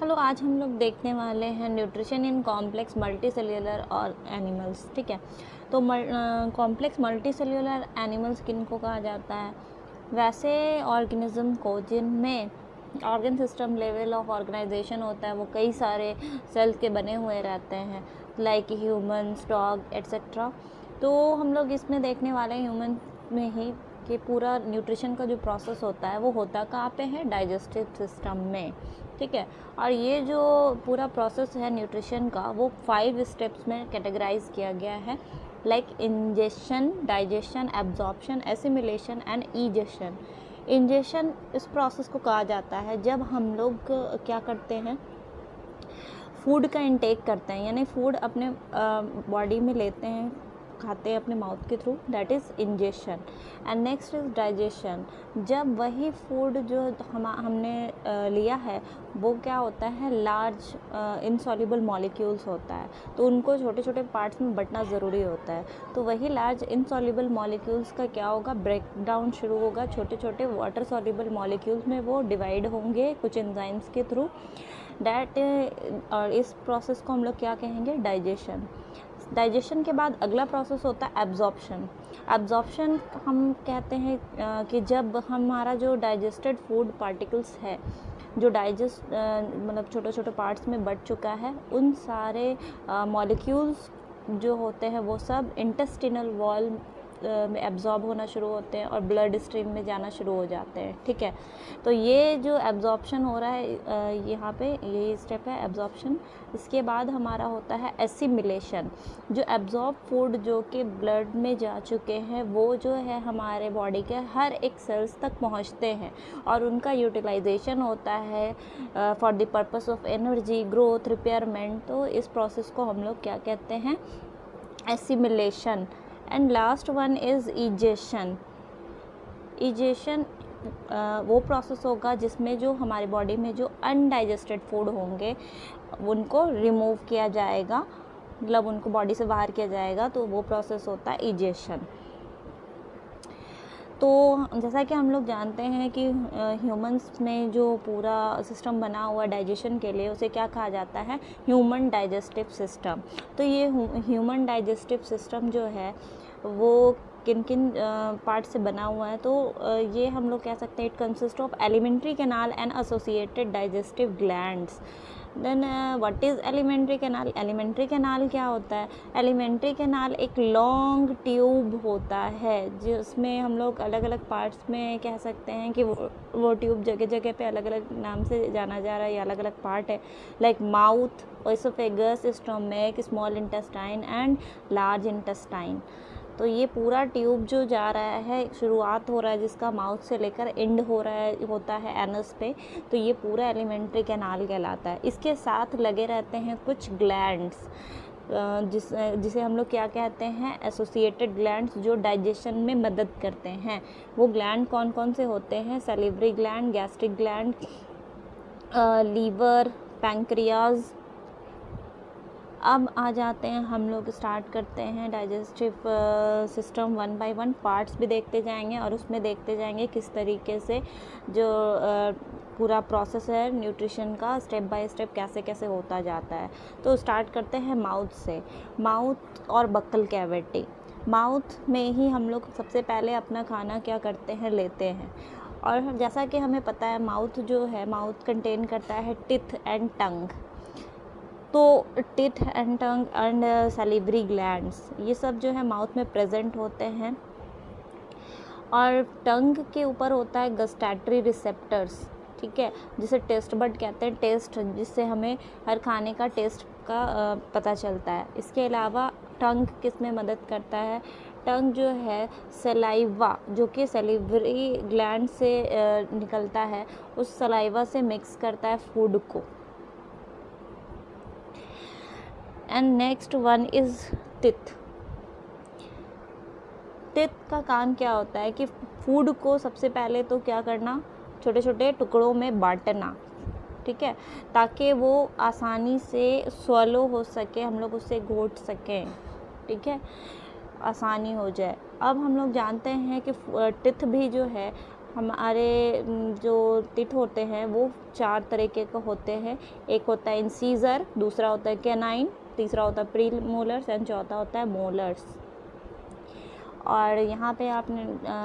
Hello, आज हम लोग देखने वाले हैं न्यूट्रिशन इन कॉम्प्लेक्स मल्टीसेल्युलर और एनिमल्स। ठीक है, तो कॉम्प्लेक्स मल्टीसेल्युलर एनिमल्स किनको कहा जाता है? वैसे ऑर्गेनिज्म को जिनमें organ system level of organisation होता है, वो कई सारे सेल्स के बने हुए रहते हैं, लाइक ह्यूमन्स, डॉग एट्सेट्रा। तो हम लोग इसमें देखने वाले हैं ह्यूमन में ही कि पूरा न्यूट्रिशन का जो प्रोसेस होता है वो होता कहाँ पे है? डाइजेस्टिव सिस्टम में। ठीक है, और ये जो पूरा प्रोसेस है न्यूट्रिशन का, वो 5 स्टेप्स में कैटेगराइज किया गया है, like ingestion, digestion, absorption, assimilation and egestion. Ingestion इस प्रोसेस को कहा जाता है जब हम लोग क्या करते हैं, फूड का इंटेक करते हैं, यानी फूड अपने बॉडी में लेते हैं, खाते हैं अपने माउथ के through, that is ingestion. And next is digestion, जब वही फूड जो हमने लिया है वो क्या होता है, लार्ज इनसॉल्युबल मॉलिक्यूल्स होता है, तो उनको छोटे छोटे पार्ट्स में बंटना ज़रूरी होता है। तो वही लार्ज इनसॉल्युबल मॉलिक्यूल्स का क्या होगा, ब्रेक डाउन शुरू होगा, छोटे छोटे वाटर सॉल्युबल मॉलिक्यूल्स में वो डिवाइड होंगे कुछ एंजाइम्स के थ्रू, डैट और इस प्रोसेस को हम लोग क्या कहेंगे, डाइजेशन। डाइजेशन के बाद अगला प्रोसेस होता है एब्जॉर्प्शन। एब्जॉर्प्शन हम कहते हैं कि जब हमारा जो डाइजेस्टेड फूड पार्टिकल्स है, जो डाइजेस्ट मतलब छोटे छोटे पार्ट्स में बट चुका है, उन सारे मॉलिक्यूल्स जो होते हैं वो सब इंटेस्टिनल वॉल में एब्जॉर्ब होना शुरू होते हैं और ब्लड स्ट्रीम में जाना शुरू हो जाते हैं। ठीक है, तो ये जो एब्जॉर्प्शन हो रहा है यहाँ पे, यही स्टेप है एब्जॉर्प्शन। इसके बाद हमारा होता है एसिमिलेशन। जो एब्जॉर्ब फूड जो कि ब्लड में जा चुके हैं वो जो है हमारे बॉडी के हर एक सेल्स तक पहुँचते हैं और उनका यूटिलाइजेशन होता है for the purpose of energy, growth, repayment. तो इस प्रोसेस को हम लोग क्या कहते हैं, assimilation. And last one is egestion. Egestion वो प्रोसेस होगा जिसमें जो हमारी बॉडी में जो अनडाइजेस्टेड फूड होंगे उनको रिमूव किया जाएगा, मतलब उनको बॉडी से बाहर किया जाएगा, तो वो प्रोसेस होता है इजेशन। तो जैसा कि हम लोग जानते हैं कि ह्यूमंस में जो पूरा सिस्टम बना हुआ डाइजेशन के लिए, उसे क्या कहा जाता है, ह्यूमन डाइजेस्टिव सिस्टम। तो ये ह्यूमन डाइजेस्टिव सिस्टम जो है वो किन किन पार्ट से बना हुआ है, तो ये हम लोग कह सकते हैं it consist of alimentary canal and associated digestive glands. Then what is alimentary canal? Alimentary canal क्या होता है? एलिमेंट्री कैनाल एक लॉन्ग ट्यूब होता है जिसमें हम लोग अलग अलग पार्ट्स में कह सकते हैं कि वो ट्यूब जगह जगह पे अलग अलग नाम से जाना जा रहा है, या अलग अलग पार्ट है, like mouth, ओएसोफेगस, stomach, small intestine and large intestine. तो ये पूरा ट्यूब जो जा रहा है, शुरुआत हो रहा है जिसका माउथ से लेकर एंड हो रहा है, होता है एनस पे, तो ये पूरा एलिमेंट्री कैनाल कहलाता है। इसके साथ लगे रहते हैं कुछ ग्लैंड्स जिसे हम लोग क्या कहते हैं, एसोसिएटेड ग्लैंड्स, जो डाइजेशन में मदद करते हैं। वो ग्लैंड कौन कौन से होते हैं? Salivary gland, gastric gland, liver, pancreas. अब आ जाते हैं, हम लोग स्टार्ट करते हैं digestive system one by one, parts भी देखते जाएंगे और उसमें देखते जाएंगे किस तरीके से जो पूरा प्रोसेस है न्यूट्रिशन का स्टेप बाय स्टेप कैसे कैसे होता जाता है। तो स्टार्ट करते हैं माउथ से। माउथ और बक्कल कैविटी। माउथ में ही हम लोग सबसे पहले अपना खाना क्या करते हैं, लेते हैं। और जैसा कि हमें पता है माउथ जो है, माउथ कंटेन करता है टिथ एंड टंग। तो teeth and tongue and salivary glands, ये सब जो है माउथ में प्रेजेंट होते हैं। और टंग के ऊपर होता है गस्टैटरी रिसेप्टर्स, ठीक है, जिसे टेस्ट बड कहते हैं, टेस्ट, जिससे हमें हर खाने का टेस्ट का पता चलता है। इसके अलावा टंग किस में मदद करता है? टंग जो है सलाइवा, जो कि सैलिवरी ग्लैंड से निकलता है, उस सलाइवा से मिक्स करता है फूड को। And next one is teeth. Teeth का काम क्या होता है कि फूड को सबसे पहले तो क्या करना, छोटे छोटे टुकड़ों में बांटना, ठीक है, ताकि वो आसानी से स्वलो हो सके, हम लोग उससे घोट सकें, ठीक है, आसानी हो जाए। अब हम लोग जानते हैं कि टिथ भी जो है हमारे जो टीथ होते हैं वो 4 तरीके के होते हैं। एक होता है इंसीजर, दूसरा होता है कैनाइन, तीसरा होता है प्री मोलर्स एंड चौथा होता है मोलर्स। और यहाँ पे आपने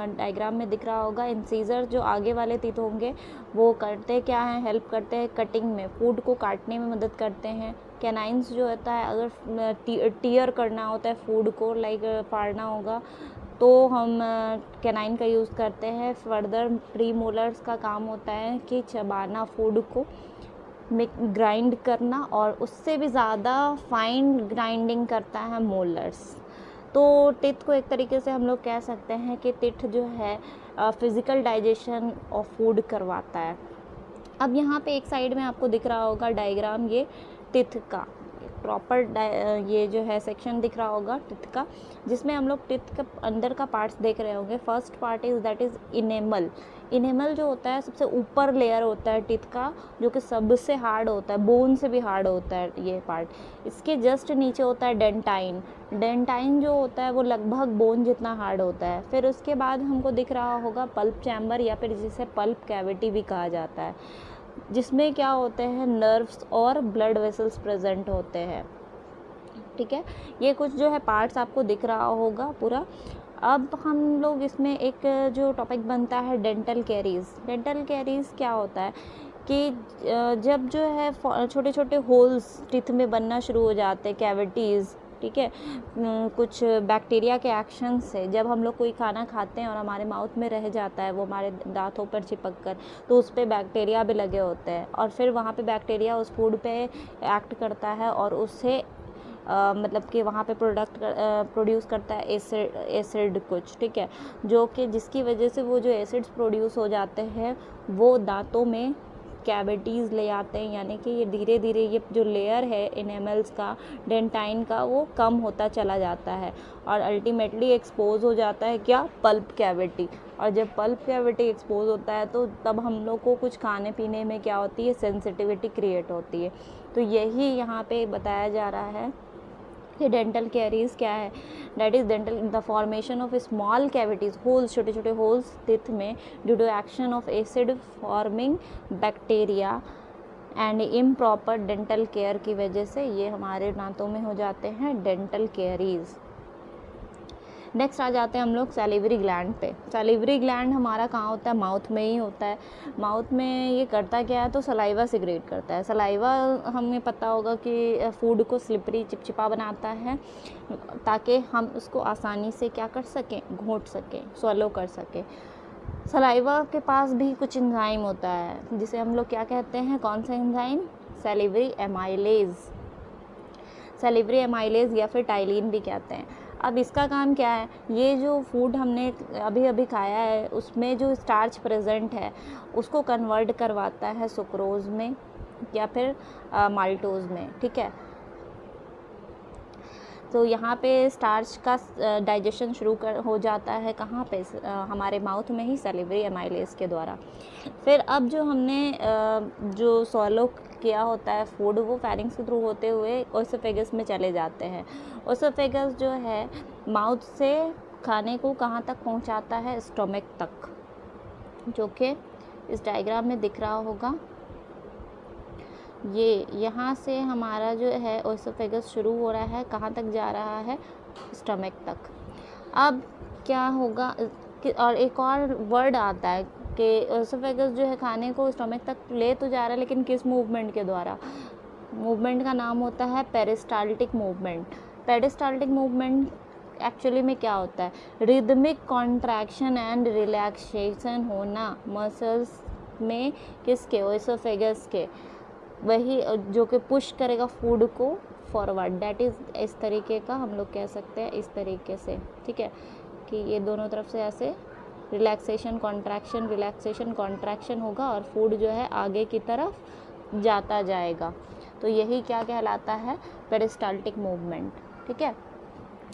डायग्राम में दिख रहा होगा, इंसीजर जो आगे वाले टीथ होंगे वो करते क्या हैं, हेल्प करते हैं कटिंग में, फूड को काटने में मदद करते हैं। कैनाइन्स जो होता है अगर टीयर करना होता है फूड को, लाइक फाड़ना होगा, तो हम कैनाइन का यूज़ करते हैं। फर्दर प्री मोलर्स का काम होता है कि चबाना, फूड को ग्राइंड करना, और उससे भी ज़्यादा फाइन ग्राइंडिंग करता है मोलर्स। तो टिथ को एक तरीके से हम लोग कह सकते हैं कि टिथ जो है फिज़िकल डाइजेशन ऑफ फूड करवाता है। अब यहाँ पे एक साइड में आपको दिख रहा होगा डायग्राम, ये टिथ का प्रॉपर ये जो है सेक्शन दिख रहा होगा टिथ का, जिसमें हम लोग टिथ का अंदर का पार्ट्स देख रहे होंगे। First part is that is enamel. Enamel जो होता है सबसे ऊपर लेयर होता है टिथ का, जो कि सबसे हार्ड होता है, बोन से भी हार्ड होता है ये पार्ट। इसके जस्ट नीचे होता है डेंटाइन। डेंटाइन जो होता है वो लगभग बोन जितना हार्ड होता है। फिर उसके बाद हमको दिख रहा होगा पल्प चैम्बर, या फिर जिसे पल्प कैविटी भी कहा जाता है, जिसमें क्या होते हैं, नर्व्स और ब्लड वेसल्स प्रेजेंट होते हैं। ठीक है, ये कुछ जो है पार्ट्स आपको दिख रहा होगा पूरा। अब हम लोग इसमें एक जो टॉपिक बनता है डेंटल कैरीज। डेंटल कैरीज क्या होता है कि जब जो है छोटे छोटे होल्स टीथ में बनना शुरू हो जाते हैं, कैविटीज़, ठीक है, कुछ बैक्टीरिया के एक्शन से जब हम लोग कोई खाना खाते हैं और हमारे माउथ में रह जाता है वो हमारे दांतों पर चिपक कर, तो उस पर बैक्टीरिया भी लगे होते हैं, और फिर वहाँ पे बैक्टीरिया उस फूड पे एक्ट करता है और उससे मतलब कि वहाँ पे प्रोड्यूस करता है एसिड कुछ, ठीक है, जो कि जिसकी वजह से वो जो एसिड्स प्रोड्यूस हो जाते हैं वो दांतों में कैविटीज़ ले आते हैं, यानी कि ये धीरे धीरे ये जो लेयर है इनेमल्स का, डेंटाइन का, वो कम होता चला जाता है और अल्टीमेटली एक्सपोज हो जाता है क्या, पल्प कैविटी। और जब पल्प कैविटी एक्सपोज होता है तो तब हम लोग को कुछ खाने पीने में क्या होती है, सेंसिटिविटी क्रिएट होती है। तो यही यहाँ पे बताया जा रहा है कि डेंटल कैरीज क्या है, that is dental the formation of small cavities, holes, छोटे छोटे होल्स टीथ में due to action of acid forming bacteria and improper dental care की वजह से ये हमारे दांतों में हो जाते हैं डेंटल कैरीज। नेक्स्ट आ जाते हैं हम लोग सैलिवरी ग्लैंड पे। सैलिवरी ग्लैंड हमारा कहाँ होता है, माउथ में ही होता है। माउथ में ये करता क्या है, तो सलाइवा सिक्रेट करता है। सलाइवा हमें पता होगा कि फूड को स्लिपरी, चिपचिपा बनाता है ताकि हम उसको आसानी से क्या कर सकें, घोंट सकें, स्वलो कर सकें। सलाइवा के पास भी कुछ एंजाइम होता है जिसे हम लोग क्या कहते हैं, कौन सा enzyme, salivary amylase. Salivary amylase या फिर टाइलिन भी कहते हैं। अब इसका काम क्या है, ये जो फूड हमने अभी अभी खाया है उसमें जो स्टार्च प्रेजेंट है उसको कन्वर्ट करवाता है सुक्रोज में या फिर माल्टोज में, ठीक है। तो यहाँ पे स्टार्च का डाइजेशन हो जाता है कहाँ पे, हमारे माउथ में ही, सैलिवरी एमाइलेज के द्वारा। फिर अब जो हमने जो स्वॉलो किया होता है फूड, वो फेरिंग्स के थ्रू होते हुए ओसोफेगस में चले जाते हैं। ओसोफेगस जो है माउथ से खाने को कहाँ तक पहुँचाता है, स्टोमक तक, जो कि इस डायग्राम में दिख रहा होगा। ये यहाँ से हमारा जो है ओसोफेगस शुरू हो रहा है, कहाँ तक जा रहा है, स्टमक तक। अब क्या होगा और एक और वर्ड आता है कि ओसोफेगस जो है खाने को स्टमक तक ले तो जा रहा है, लेकिन किस मूवमेंट के द्वारा, मूवमेंट का नाम होता है peristaltic movement. Peristaltic movement actually में क्या होता है, रिदमिक कॉन्ट्रैक्शन एंड रिलैक्सेशन होना मसल्स में, किसके, ओसोफेगस के, वही जो कि पुश करेगा फूड को फॉरवर्ड। डैट इज़ इस तरीके का हम लोग कह सकते हैं, इस तरीके से, ठीक है, कि ये दोनों तरफ से ऐसे रिलैक्सेशन कॉन्ट्रैक्शन, रिलैक्सेशन कॉन्ट्रैक्शन होगा और फूड जो है आगे की तरफ जाता जाएगा। तो यही क्या कहलाता है, पेरिस्टाल्टिक मूवमेंट, ठीक है।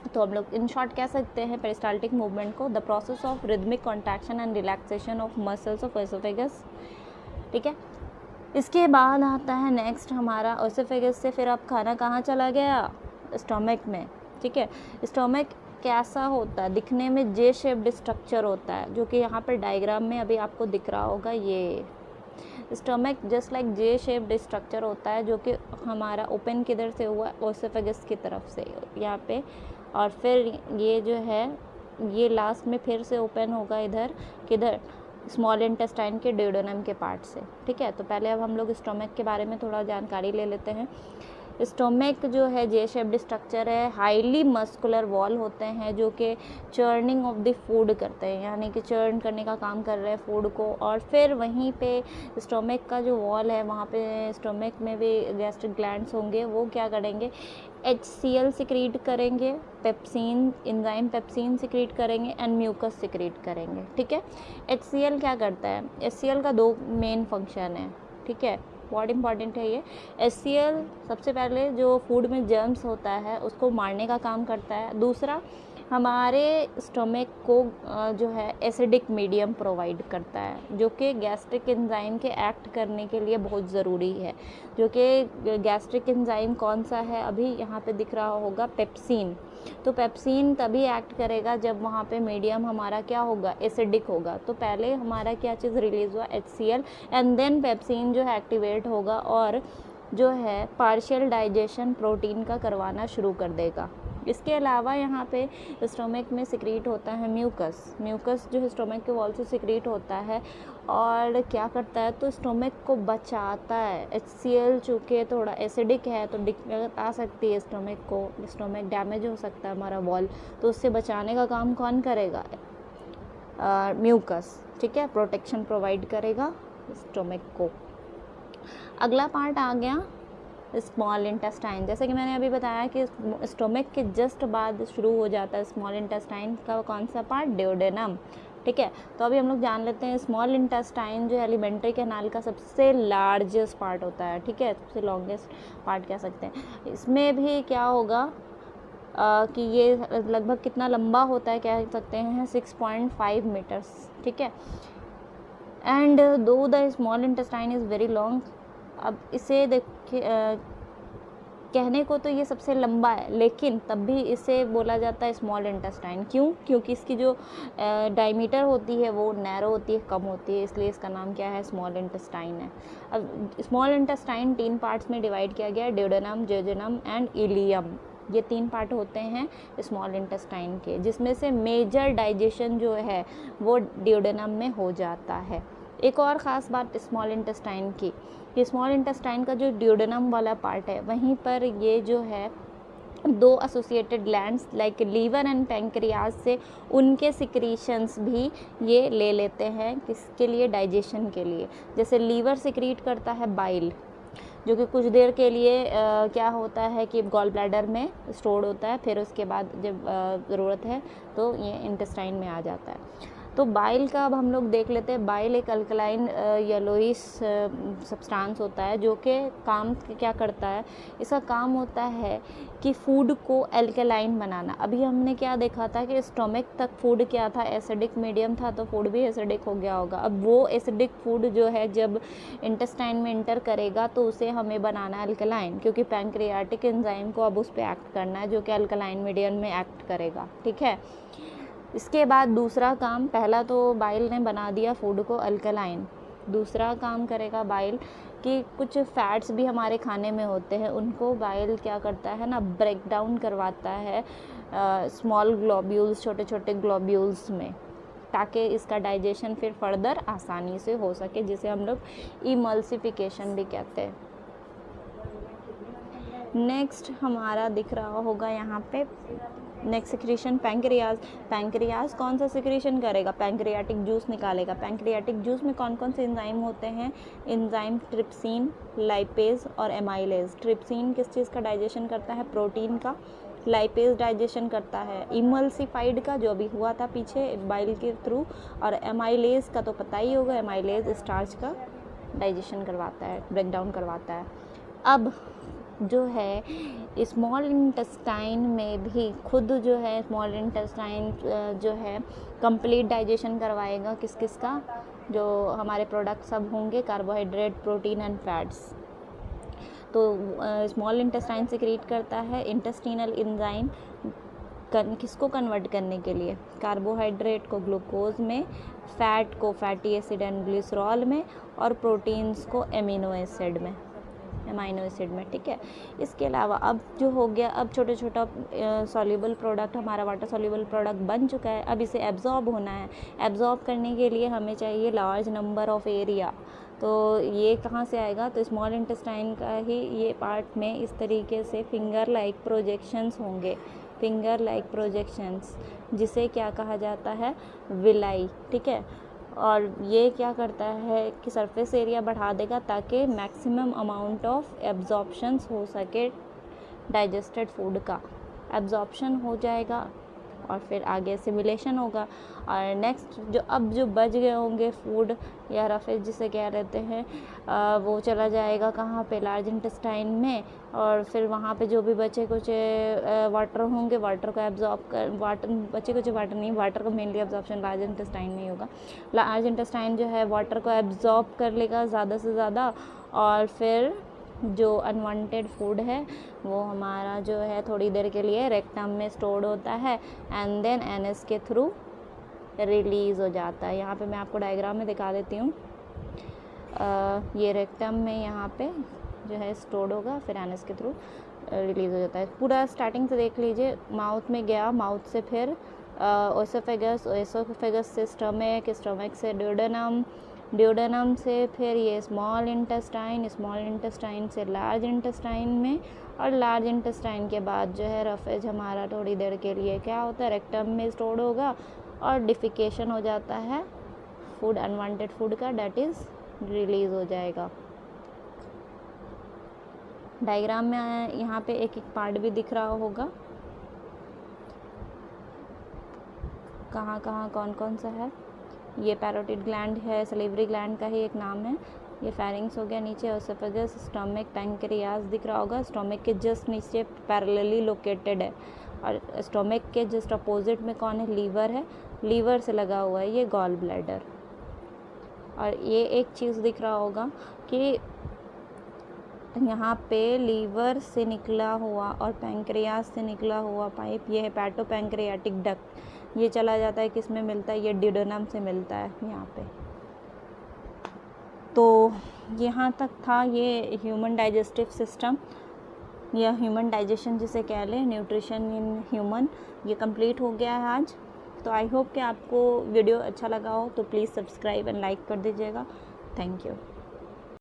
तो हम लोग इन शॉर्ट कह सकते हैं पेरिस्टाल्टिक मूवमेंट को the process of rhythmic contraction and relaxation of muscles of oesophagus, ठीक है। इसके बाद आता है नेक्स्ट हमारा ओसोफेगस से फिर अब खाना कहाँ चला गया, स्टोमक में, ठीक है। स्टोमक कैसा होता है, दिखने में जे शेप्ड स्ट्रक्चर होता है, जो कि यहाँ पर डायग्राम में अभी आपको दिख रहा होगा। ये स्टमक जस्ट लाइक जे शेप्ड स्ट्रक्चर होता है, जो कि हमारा ओपन किधर से हुआ, ओसेफेगस की तरफ से यहाँ पे, और फिर ये जो है ये लास्ट में फिर से ओपन होगा इधर किधर, स्मॉल इंटेस्टाइन के ड्यूडेनम के पार्ट से। ठीक है, तो पहले अब हम लोग स्टोमक के बारे में थोड़ा जानकारी ले लेते हैं। स्टोमक जो है जे शेप्ड स्ट्रक्चर है, हाईली मस्कुलर वॉल होते हैं जो कि चर्निंग ऑफ द फूड करते हैं, यानी कि चर्न करने का काम कर रहे हैं फूड को। और फिर वहीं पे स्टोमक का जो वॉल है वहाँ पे स्टोमक में भी गैस्ट्रिक ग्लैंड्स होंगे, वो क्या करेंगे, HCl सिक्रीट करेंगे, पेप्सिन एंजाइम पेप्सिन सिक्रीट करेंगे एंड म्यूकस सिक्रीट करेंगे। ठीक है, HCl क्या करता है, HCl का 2 मेन फंक्शन है। ठीक है, बहुत इंपॉर्टेंट है ये। HCl सबसे पहले जो फूड में जर्म्स होता है उसको मारने का काम करता है। दूसरा, हमारे स्टोमक को जो है एसिडिक मीडियम प्रोवाइड करता है, जो कि गैस्ट्रिक एंजाइम के एक्ट करने के लिए बहुत ज़रूरी है। जो कि गैस्ट्रिक एंजाइम कौन सा है, अभी यहाँ पे दिख रहा होगा, पेप्सिन। तो पेप्सिन तभी एक्ट करेगा जब वहाँ पे मीडियम हमारा क्या होगा, एसिडिक होगा। तो पहले हमारा क्या चीज़ रिलीज़ हुआ, HCl, एंड देन पेप्सिन जो है एक्टिवेट होगा और जो है पार्शियल डाइजेशन प्रोटीन का करवाना शुरू कर देगा। इसके अलावा यहाँ पे स्टोमक में सिक्रीट होता है म्यूकस जो स्टोमक के वॉल से सिक्रीट होता है और क्या करता है, तो स्टोमक को बचाता है। HCl चूँकि थोड़ा एसिडिक है तो दिक्कत आ सकती है स्टोमक को, स्टोमक डैमेज हो सकता है हमारा वॉल, तो उससे बचाने का काम कौन करेगा, म्यूकस। ठीक है, प्रोटेक्शन प्रोवाइड करेगा स्टोमक को। अगला पार्ट आ गया स्मॉल इंटेस्टाइन। जैसे कि मैंने अभी बताया कि स्टोमक के जस्ट बाद शुरू हो जाता है स्मॉल इंटेस्टाइन का कौन सा पार्ट, ड्यूडेनम। ठीक है, तो अभी हम लोग जान लेते हैं स्मॉल इंटेस्टाइन जो एलिमेंट्री कैनाल का सबसे लार्जेस्ट पार्ट होता है। ठीक है, सबसे लॉन्गेस्ट पार्ट कह सकते हैं। इसमें भी क्या होगा कि ये लगभग कितना लंबा होता है, कह सकते हैं 6.5 मीटर्स। ठीक है, एंड दो the small intestine is very long. अब इसे देखिए, कहने को तो ये सबसे लंबा है, लेकिन तब भी इसे बोला जाता है स्मॉल इंटेस्टाइन। क्यों? क्योंकि इसकी जो डायमीटर होती है वो नैरो होती है, कम होती है, इसलिए इसका नाम क्या है, स्मॉल इंटेस्टाइन है। अब स्मॉल इंटेस्टाइन 3 पार्ट्स में डिवाइड किया गया है, ड्यूडेनम, जेजुनम एंड इलियम। ये 3 पार्ट होते हैं स्मॉल इंटेस्टाइन के, जिसमें से मेजर डाइजेशन जो है वो ड्यूडेनम में हो जाता है। एक और ख़ास बात स्मॉल इंटेस्टाइन की, कि स्मॉल इंटेस्टाइन का जो ड्यूडेनम वाला पार्ट है वहीं पर ये जो है 2 associated glands like liver and pancreas से उनके सिक्रीशंस भी ये ले लेते हैं, किसके लिए, डाइजेशन के लिए। जैसे लीवर सिक्रीट करता है बाइल, जो कि कुछ देर के लिए क्या होता है कि गॉल ब्लैडर में स्टोर होता है, फिर उसके बाद जब ज़रूरत है तो ये इंटेस्टाइन में आ जाता है। तो बाइल का अब हम लोग देख लेते हैं। बाइल एक अल्कलाइन येलोइश सब्सटेंस होता है, जो कि काम क्या करता है, इसका काम होता है कि फूड को अल्कलाइन बनाना। अभी हमने क्या देखा था कि स्टोमक तक फूड क्या था, एसिडिक मीडियम था, तो फूड भी एसिडिक हो गया होगा। अब वो एसिडिक फूड जो है जब इंटेस्टाइन में इंटर करेगा तो उसे हमें बनाना है अल्कलाइन, क्योंकि पैंक्रियाटिक एंजाइम को अब उस पर एक्ट करना है, जो कि अल्कलाइन मीडियम में एक्ट करेगा। ठीक है, इसके बाद दूसरा काम, पहला तो बाइल ने बना दिया फूड को अल्कलाइन, दूसरा काम करेगा बाइल कि कुछ फैट्स भी हमारे खाने में होते हैं, उनको बाइल क्या करता है ना, ब्रेक डाउन करवाता है स्मॉल ग्लोब्यूल्स, छोटे छोटे ग्लोब्यूल्स में, ताकि इसका डाइजेशन फिर फर्दर आसानी से हो सके, जिसे हम लोग इमल्सिफिकेशन भी कहते हैं। नेक्स्ट हमारा दिख रहा होगा यहाँ पे नेक्स्ट सिक्रीशन पैंक्रियाज। पैंक्रियाज कौन सा सिक्रीशन करेगा, पैंक्रियाटिक जूस निकालेगा। पैंक्रियाटिक जूस में कौन कौन से एंजाइम होते हैं, एंजाइम ट्रिप्सिन, लाइपेज और एमाइलेज। ट्रिप्सिन किस चीज़ का डाइजेशन करता है, प्रोटीन का। लाइपेज डाइजेशन करता है इमल्सिफाइड का, जो अभी हुआ था पीछे बाइल के थ्रू। और एमाइलेज का तो पता ही होगा, एमाइलेज स्टार्च का डाइजेशन करवाता है, ब्रेक डाउन करवाता है। अब जो है स्मॉल इंटेस्टाइन में भी खुद जो है स्मॉल इंटेस्टाइन जो है कंप्लीट डाइजेशन करवाएगा किस किस का, जो हमारे प्रोडक्ट सब होंगे, कार्बोहाइड्रेट, प्रोटीन एंड फैट्स। तो स्मॉल इंटेस्टाइन सिक्रीट करता है इंटेस्टिनल एंजाइम किसको कन्वर्ट करने के लिए, कार्बोहाइड्रेट को ग्लूकोज में, फैट को फैटी एसिड एंड ग्लिसरॉल में, और प्रोटीन्स को अमीनो एसिड में, ठीक है। इसके अलावा अब जो हो गया, अब छोटा छोटा सॉल्युबल प्रोडक्ट, हमारा वाटर सॉल्युबल प्रोडक्ट बन चुका है, अब इसे एब्जॉर्ब होना है। एब्जॉर्ब करने के लिए हमें चाहिए लार्ज नंबर ऑफ एरिया। तो ये कहाँ से आएगा, तो स्मॉल इंटेस्टाइन का ही ये पार्ट में इस तरीके से फिंगर लाइक प्रोजेक्शंस होंगे, फिंगर लाइक प्रोजेक्शंस, जिसे क्या कहा जाता है, विलाई, ठीक है। और ये क्या करता है कि सरफेस एरिया बढ़ा देगा ताकि मैक्सिमम अमाउंट ऑफ एब्जॉर्प्शंस हो सके, डाइजेस्टेड फूड का एब्जॉर्प्शन हो जाएगा और फिर आगे सिमुलेशन होगा। और नेक्स्ट जो बच गए होंगे फूड या रफेज जिसे कह लेते हैं, वो चला जाएगा कहाँ पे, लार्ज इंटेस्टाइन में। और फिर वहाँ पे जो भी बचे कुछ वाटर होंगे, वाटर को एब्जॉर्ब कर, बचे कुछ वाटर नहीं, वाटर को मेनली एब्जॉर्प्शन लार्ज इंटेस्टाइन में ही होगा। लार्ज इंटेस्टाइन जो है वाटर को एब्जॉर्ब कर लेगा ज़्यादा से ज़्यादा, और फिर जो अनवांटेड फूड है वो हमारा जो है थोड़ी देर के लिए रेक्टम में स्टोर्ड होता है एंड देन एनएस के थ्रू रिलीज़ हो जाता है। यहाँ पे मैं आपको डायग्राम में दिखा देती हूँ। ये रेक्टम में यहाँ पे जो है स्टोर्ड होगा, फिर एनएस के थ्रू रिलीज़ हो जाता है। पूरा स्टार्टिंग से देख लीजिए, माउथ में गया, माउथ से फिर ओसोफेगस, ओसोफेगस से स्टमक, स्टमक से ड्यूडेनम, ड्यूडेनम से फिर ये स्मॉल इंटेस्टाइन, स्मॉल इंटेस्टाइन से लार्ज इंटेस्टाइन में, और लार्ज इंटेस्टाइन के बाद जो है रफेज हमारा थोड़ी देर के लिए क्या होता है, रेक्टम में स्टोर्ड होगा और डिफिकेशन हो जाता है फूड, अनवांटेड फूड का, डेट इज़ रिलीज़ हो जाएगा। डायग्राम में यहाँ पे एक एक पार्ट भी दिख रहा होगा, कहाँ कहाँ कौन कौन सा है। ये पैरोटिड ग्लैंड है, सलीवरी ग्लैंड का ही एक नाम है। ये फेरिंग्स हो गया, नीचे ओसोफेगस, स्टमक, पैंक्रियाज दिख रहा होगा। स्टमक के जस्ट नीचे पैरेलली लोकेटेड है, और स्टमक के जस्ट अपोजिट में कौन है, लीवर है, लीवर से लगा हुआ है ये गॉल ब्लैडर। और ये एक चीज़ दिख रहा होगा कि यहाँ पे लीवर से निकला हुआ और पैंक्रियाज से निकला हुआ पाइप, ये हेपाटोपैंक्रियाटिक डक्ट, ये चला जाता है, किस में मिलता है, ये ड्यूडेनम से मिलता है यहाँ पे। तो यहाँ तक था ये ह्यूमन डाइजेस्टिव सिस्टम या ह्यूमन डाइजेशन जिसे कह लें, न्यूट्रिशन इन ह्यूमन, ये कंप्लीट हो गया है आज। तो आई होप कि आपको वीडियो अच्छा लगा हो, तो प्लीज़ सब्सक्राइब एंड लाइक कर दीजिएगा। Thank you.